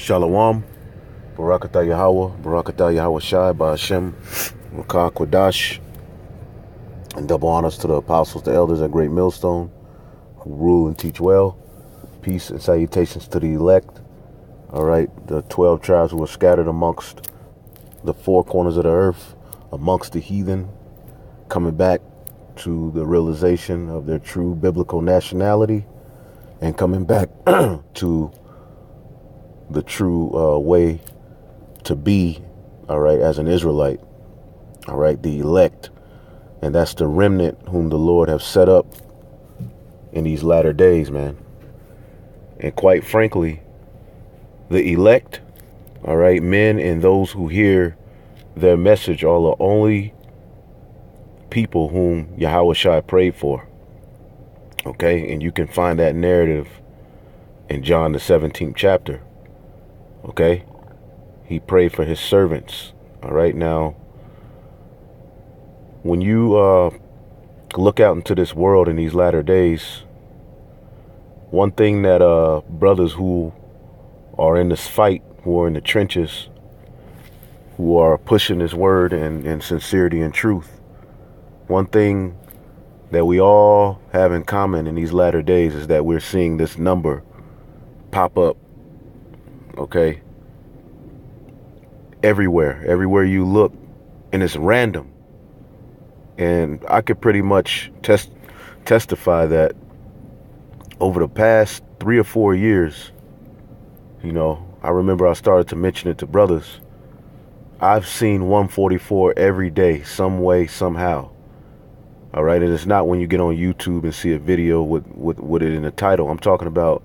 Shalom, Barakatah Yahweh, Barakatah Yahweh Shai, Ba'ashem, Rakah Kwadash, and double honors to the apostles, the elders at Great Millstone, who rule and teach well. Peace and salutations to the elect. All right, the 12 tribes who were scattered amongst the four corners of the earth, amongst the heathen, coming back to the realization of their true biblical nationality and coming back to the true way to be, all right, as an Israelite, all right, the elect. And that's the remnant whom the Lord have set up in these latter days, man. And quite frankly, the elect, all right, men and those who hear their message are the only people whom Yahweh Shai prayed for. Okay, and you can find that narrative in John the 17th chapter. Okay, he prayed for his servants. All right, now, when you look out into this world in these latter days, one thing that brothers who are in this fight, who are in the trenches, who are pushing this word and sincerity and truth, one thing that we all have in common in these latter days is that we're seeing this number pop up, okay, everywhere you look, and it's random. And I could pretty much testify that over the past 3 or 4 years, you know, I remember I started to mention it to brothers. I've seen 144 every day, some way, somehow. All right, and it's not when you get on YouTube and see a video with it in the title. I'm talking about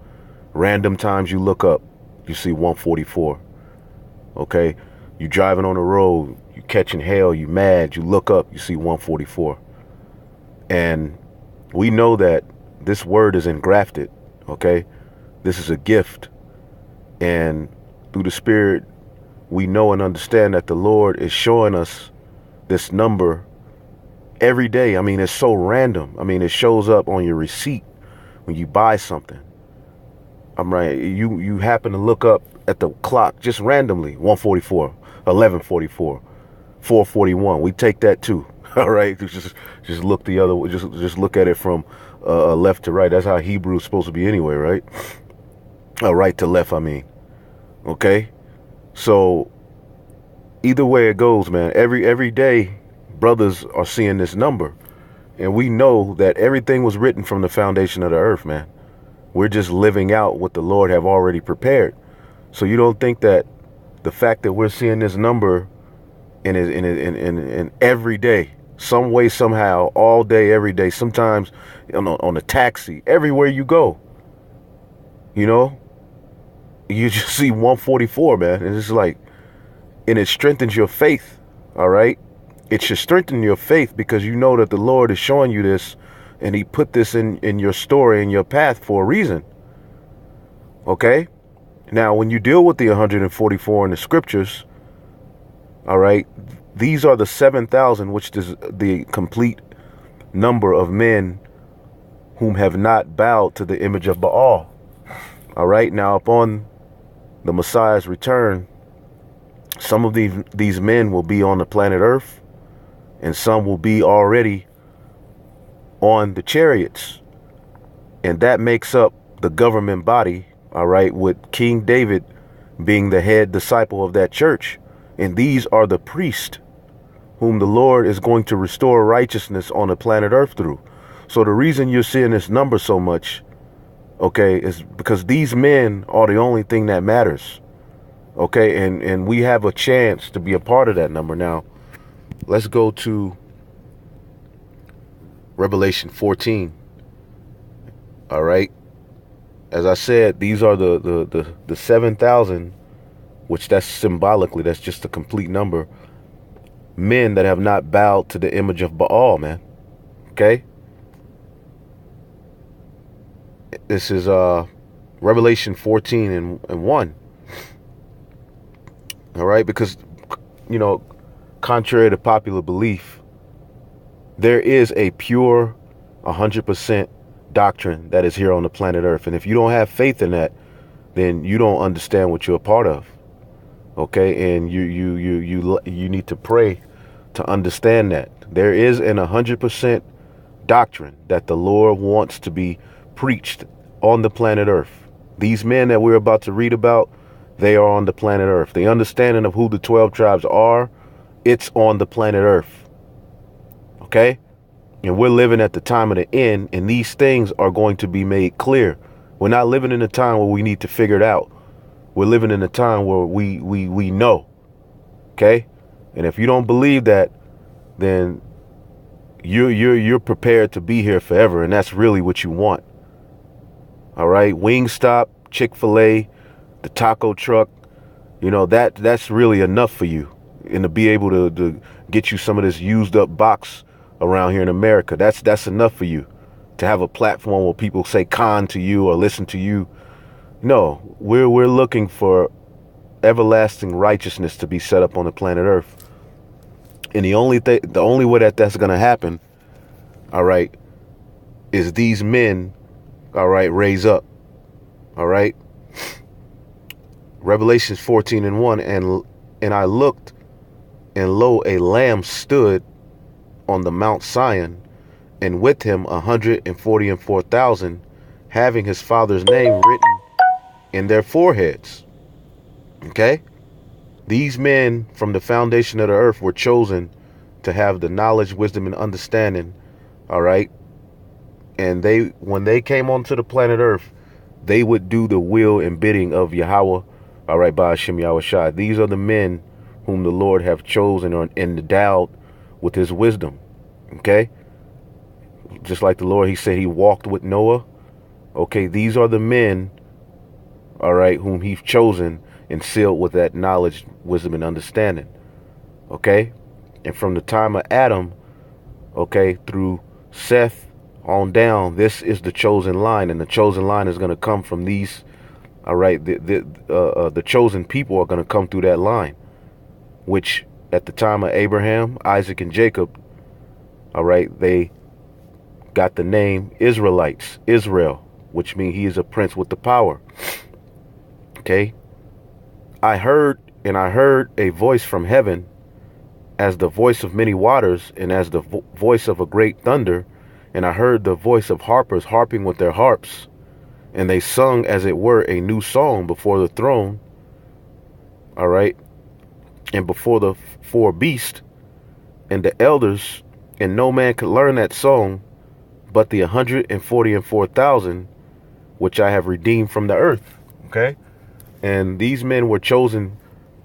random times you look up, you see 144. Okay, you driving on the road, you catching hell, you mad, you look up, you see 144. And we know that this word is engrafted. Okay, this is a gift, and through the Spirit, we know and understand that the Lord is showing us this number every day. I mean, it's so random. I mean, it shows up on your receipt when you buy something. I'm right. You happen to look up at the clock just randomly, 144, 1144, 441. We take that too. All right. Just look the other way. Just look at it from left to right. That's how Hebrew is supposed to be anyway, right? Right to left, I mean. Okay. So either way it goes, man, every day brothers are seeing this number, and we know that everything was written from the foundation of the earth, man. We're just living out what the Lord have already prepared. So you don't think that the fact that we're seeing this number in every day, some way, somehow, all day, every day, sometimes on a taxi, everywhere you go, you know, you just see 144, man. And it's like, and it strengthens your faith. All right. It should strengthen your faith because you know that the Lord is showing you this, and he put this in your story, in your path for a reason. Okay. Now, when you deal with the 144 in the scriptures, all right, these are the 7,000, which is the complete number of men whom have not bowed to the image of Baal. All right. Now, upon the Messiah's return, some of these men will be on the planet Earth, and some will be already on the chariots. And that makes up the government body, all right, with King David being the head disciple of that church. And these are the priests whom the Lord is going to restore righteousness on the planet Earth through. So the reason you're seeing this number so much, okay, is because these men are the only thing that matters. Okay, and we have a chance to be a part of that number. Now, let's go to Revelation 14. All right. As I said, these are the 7,000, which that's symbolically, that's just a complete number. Men that have not bowed to the image of Baal, man. Okay. This is Revelation 14 and 1. All right, because, you know, contrary to popular belief, there is a pure 100% doctrine that is here on the planet Earth. And if you don't have faith in that, then you don't understand what you're a part of. Okay, and you need to pray to understand that there is an 100% doctrine that the Lord wants to be preached on the planet Earth. These men that we're about to read about, they are on the planet Earth. The understanding of who the 12 tribes are, it's on the planet Earth. Okay? And we're living at the time of the end, and these things are going to be made clear. We're not living in a time where we need to figure it out. We're living in a time where we know. Okay? And if you don't believe that, then you're prepared to be here forever, and that's really what you want. All right? Wingstop, Chick-fil-A, the taco truck, that's really enough for you. And to be able to get you some of this used up box around here in America, that's enough for you to have a platform where people say con to you or listen to you. No, we're looking for everlasting righteousness to be set up on the planet Earth. And the only way that's going to happen, all right, is these men, all right, raise up. All right. Revelations 14:1, and I looked, and lo, a lamb stood on the Mount Zion, and with him 144,000, having his father's name written in their foreheads. Okay? These men from the foundation of the earth were chosen to have the knowledge, wisdom, and understanding. All right? And when they came onto the planet Earth, they would do the will and bidding of Yahweh. All right, by Hashem Yahushua. These are the men whom the Lord have chosen and endowed with his wisdom. Okay? Just like the Lord, he said he walked with Noah. Okay, these are the men, all right, whom he's chosen and sealed with that knowledge, wisdom, and understanding. Okay? And from the time of Adam, okay, through Seth on down, this is the chosen line, and the chosen line is going to come from these. All right, the chosen people are going to come through that line, which at the time of Abraham, Isaac, and Jacob, all right, they got the name Israelites, Israel, which means he is a prince with the power. Okay, I heard a voice from heaven, as the voice of many waters, and as the voice of a great thunder, and I heard the voice of harpers harping with their harps. And they sung, as it were, a new song before the throne, all right, and before the four beasts and the elders, and no man could learn that song but the 144,000, which I have redeemed from the earth. Okay? And these men were chosen,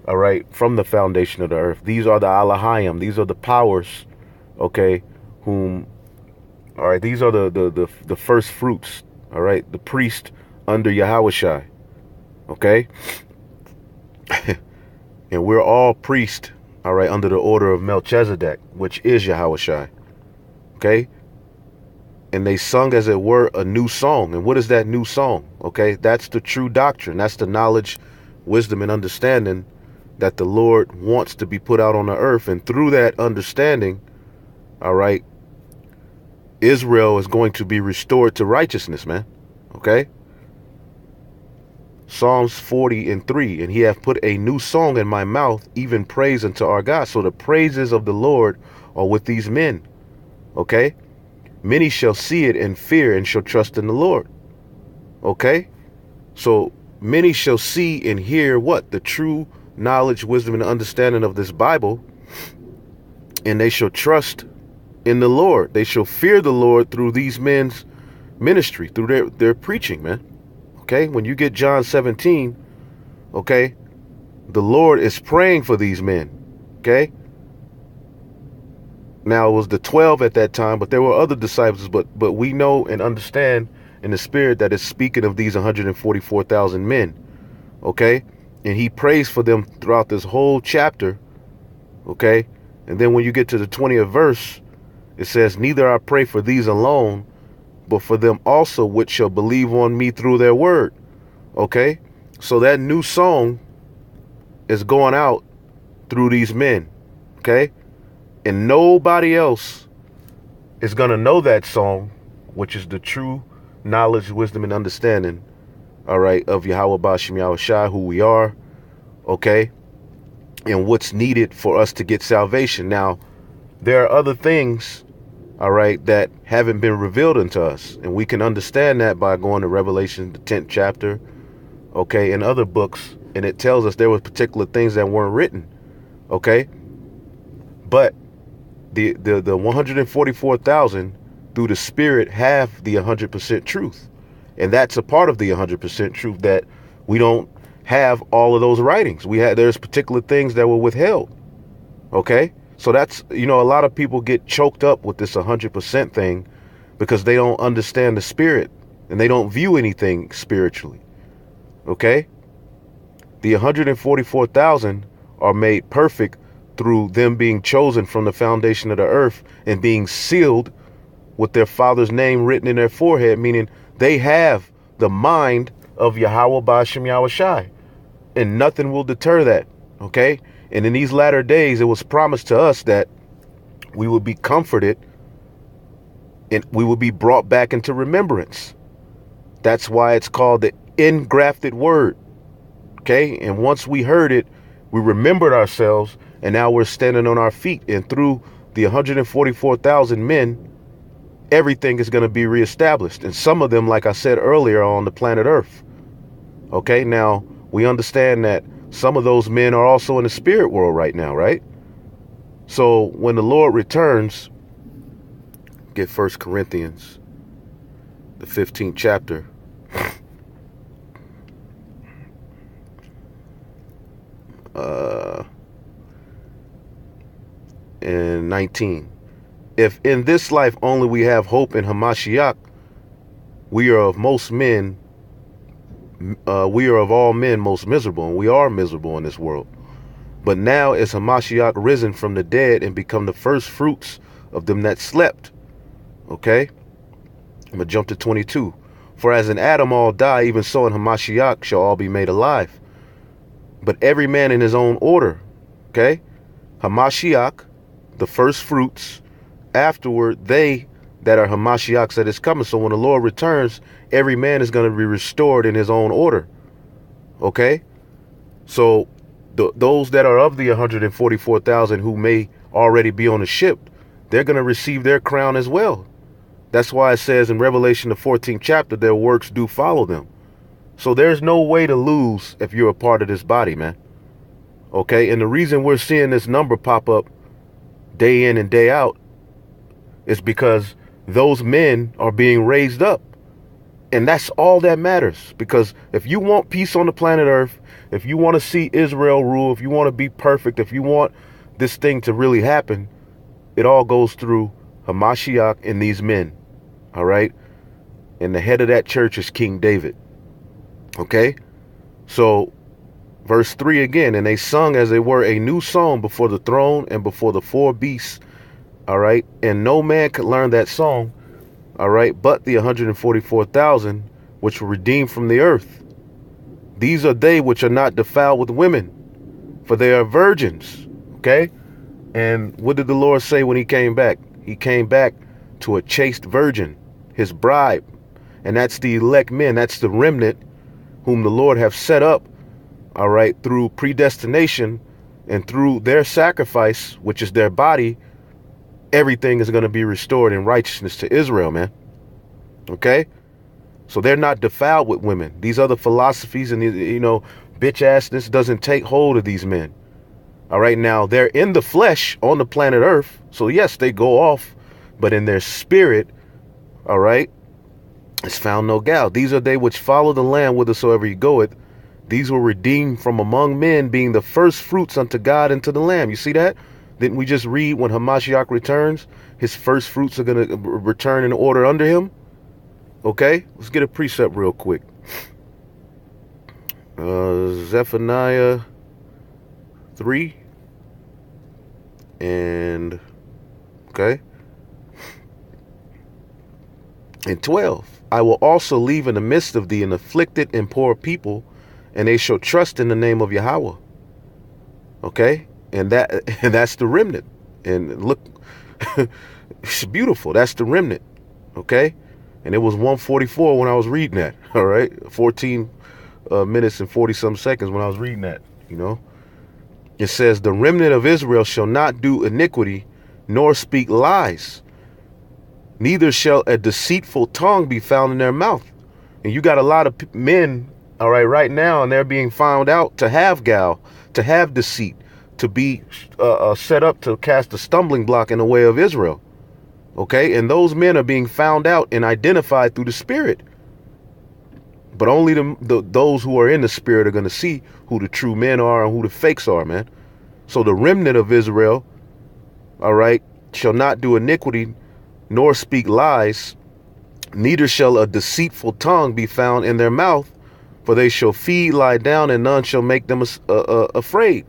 all right, from the foundation of the earth. These are the Alahayim. These are the powers, okay, all right, these are the first fruits. All right, the priest under Yahushua. Okay? And we're all priests, all right, under the order of Melchizedek, which is Yahushua. Okay? And they sung, as it were, a new song. And what is that new song? Okay? That's the true doctrine. That's the knowledge, wisdom, and understanding that the Lord wants to be put out on the earth. And through that understanding, all right, Israel is going to be restored to righteousness, man. Okay? Psalms 40:3, and he hath put a new song in my mouth, even praise unto our God. So the praises of the Lord are with these men. Okay? Many shall see it and fear and shall trust in the Lord. Okay? So many shall see and hear what? The true knowledge, wisdom, and understanding of this Bible, and they shall trust in the Lord. They shall fear the Lord through these men's ministry, through their preaching, man. Okay? When you get John 17, okay, the Lord is praying for these men. Okay? Now, it was the 12 at that time, but there were other disciples, but we know and understand in the spirit that it's speaking of these 144,000 men. Okay? And he prays for them throughout this whole chapter. Okay? And then when you get to the 20th verse, it says, neither I pray for these alone, but for them also which shall believe on me through their word. Okay? So that new song is going out through these men. Okay? And nobody else is going to know that song, which is the true knowledge, wisdom, and understanding, all right, of Yahweh Bashim Yahushai, who we are, okay, and what's needed for us to get salvation. Now, there are other things, all right, that haven't been revealed unto us, and we can understand that by going to Revelation, the 10th chapter, okay, and other books, and it tells us there were particular things that weren't written, okay, but the 144,000 through the Spirit have the 100% truth, and that's a part of the 100% truth, that we don't have all of those writings. There's particular things that were withheld, okay. So that's, a lot of people get choked up with this 100% thing because they don't understand the Spirit and they don't view anything spiritually. Okay? The 144,000 are made perfect through them being chosen from the foundation of the earth and being sealed with their Father's name written in their forehead, meaning they have the mind of Yahweh Ba'ashem Yahushai, and nothing will deter that. Okay? And in these latter days, it was promised to us that we will be comforted and we will be brought back into remembrance. That's why it's called the engrafted word. Okay. And once we heard it, we remembered ourselves, and now we're standing on our feet. And through the 144,000 men, everything is going to be reestablished. And some of them, like I said earlier, are on the planet Earth. Okay. Now we understand that some of those men are also in the spirit world right now, right? So when the Lord returns, get 1 Corinthians, the 15th chapter. And 19. If in this life only we have hope in Hamashiach, we are of all men most miserable, and we are miserable in this world. But now is Hamashiach risen from the dead and become the first fruits of them that slept. Okay? I'm going to jump to 22. For as in Adam all die, even so in Hamashiach shall all be made alive. But every man in his own order. Okay? Hamashiach, the first fruits. Afterward, they that are Hamashiachs that is coming. So when the Lord returns, every man is going to be restored in his own order. Okay? So those that are of the 144,000 who may already be on the ship, they're going to receive their crown as well. That's why it says in Revelation, the 14th chapter, their works do follow them. So there's no way to lose if you're a part of this body, man. Okay? And the reason we're seeing this number pop up day in and day out is because those men are being raised up. And that's all that matters. Because if you want peace on the planet Earth, if you want to see Israel rule, if you want to be perfect, if you want this thing to really happen, it all goes through Hamashiach and these men. All right? And the head of that church is King David. Okay? So, verse 3 again, and they sung as they were a new song before the throne and before the four beasts. All right? And no man could learn that song. All right? But the 144,000 which were redeemed from the earth. These are they which are not defiled with women, for they are virgins. Okay? And what did the Lord say when he came back? He came back to a chaste virgin, his bride. And that's the elect men. That's the remnant whom the Lord have set up, all right, through predestination and through their sacrifice, which is their body. Everything is going to be restored in righteousness to Israel, man. Okay? So they're not defiled with women. These other philosophies and, bitch assness doesn't take hold of these men. All right, now they're in the flesh on the planet Earth. So yes, they go off, but in their spirit, all right, it's found no guile. These are they which follow the Lamb whithersoever he goeth. These were redeemed from among men, being the first fruits unto God and to the Lamb. You see that? Didn't we just read when Hamashiach returns, his first fruits are going to return in order under him? Okay, let's get a precept real quick. Zephaniah 3 and okay, and 12. I will also leave in the midst of thee an afflicted and poor people, and they shall trust in the name of Yahweh. Okay, and that's the remnant. And look, it's beautiful. That's the remnant. Okay, and it was 144 when I was reading that. All right, 14 minutes and 40 some seconds when I was reading that, you know. It says, the remnant of Israel shall not do iniquity, nor speak lies. Neither shall a deceitful tongue be found in their mouth. And you got a lot of men, all right now, and they're being found out to have guile, to have deceit, to be set up to cast a stumbling block in the way of Israel. Okay, and those men are being found out and identified through the Spirit. But only those who are in the Spirit are going to see who the true men are and who the fakes are, man. So the remnant of Israel, all right, shall not do iniquity, nor speak lies, neither shall a deceitful tongue be found in their mouth, for they shall feed, lie down, and none shall make them afraid.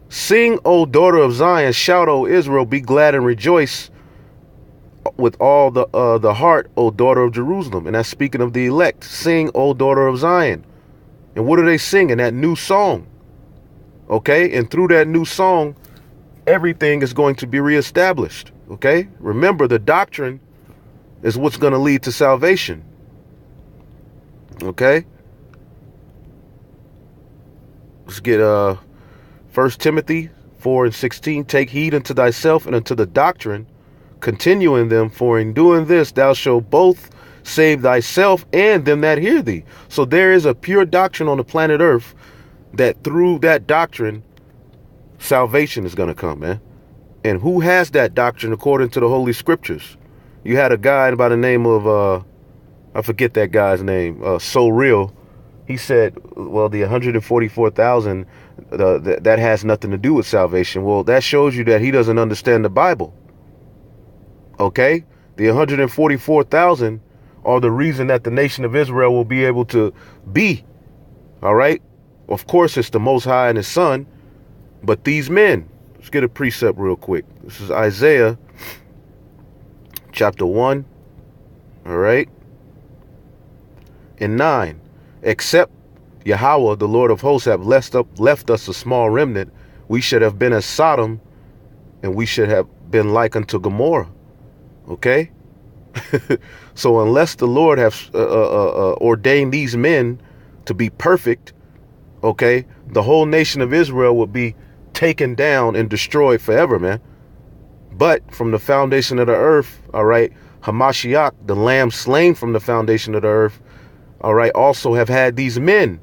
Sing, O daughter of Zion, shout, O Israel, be glad and rejoice with all the heart, O daughter of Jerusalem. And that's speaking of the elect. Sing, O daughter of Zion. And what are they singing? That new song. Okay, and through that new song, everything is going to be reestablished. Okay, remember, the doctrine is what's going to lead to salvation. Okay, let's get 1 Timothy 4:16. Take heed unto thyself and unto the doctrine, continue in them, for in doing this thou shalt both save thyself and them that hear thee. So there is a pure doctrine on the planet Earth that through that doctrine, salvation is going to come, man. And who has that doctrine according to the Holy Scriptures? You had a guy by the name of, I forget that guy's name, So Real. He said, well, the 144,000, that has nothing to do with salvation. Well, that shows you that he doesn't understand the Bible. Okay? The 144,000 are the reason that the nation of Israel will be able to be. All right? Of course, it's the Most High and His Son. But these men, let's get a precept real quick. This is Isaiah chapter 1. All right? And 9. Except Yahweh, the Lord of hosts, have left us a small remnant, we should have been as Sodom, and we should have been like unto Gomorrah. Okay? So unless the Lord have ordained these men to be perfect, okay, the whole nation of Israel will be taken down and destroyed forever, man. But from the foundation of the earth, all right, Hamashiach, the lamb slain from the foundation of the earth, all right, also have had these men.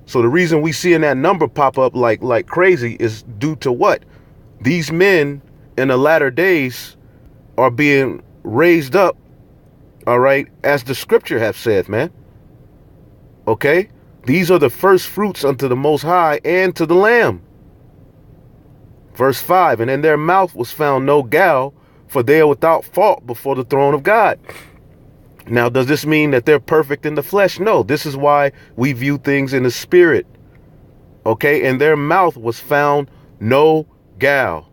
So the reason we seeing that number pop up like crazy is due to what? These men in the latter days are being raised up, all right, as the scripture have said, man. Okay? These are the first fruits unto the Most High and to the Lamb. Verse 5, and in their mouth was found no guile, for they are without fault before the throne of God. Now, does this mean that they're perfect in the flesh? No, this is why we view things in the spirit. Okay, in their mouth was found no guile.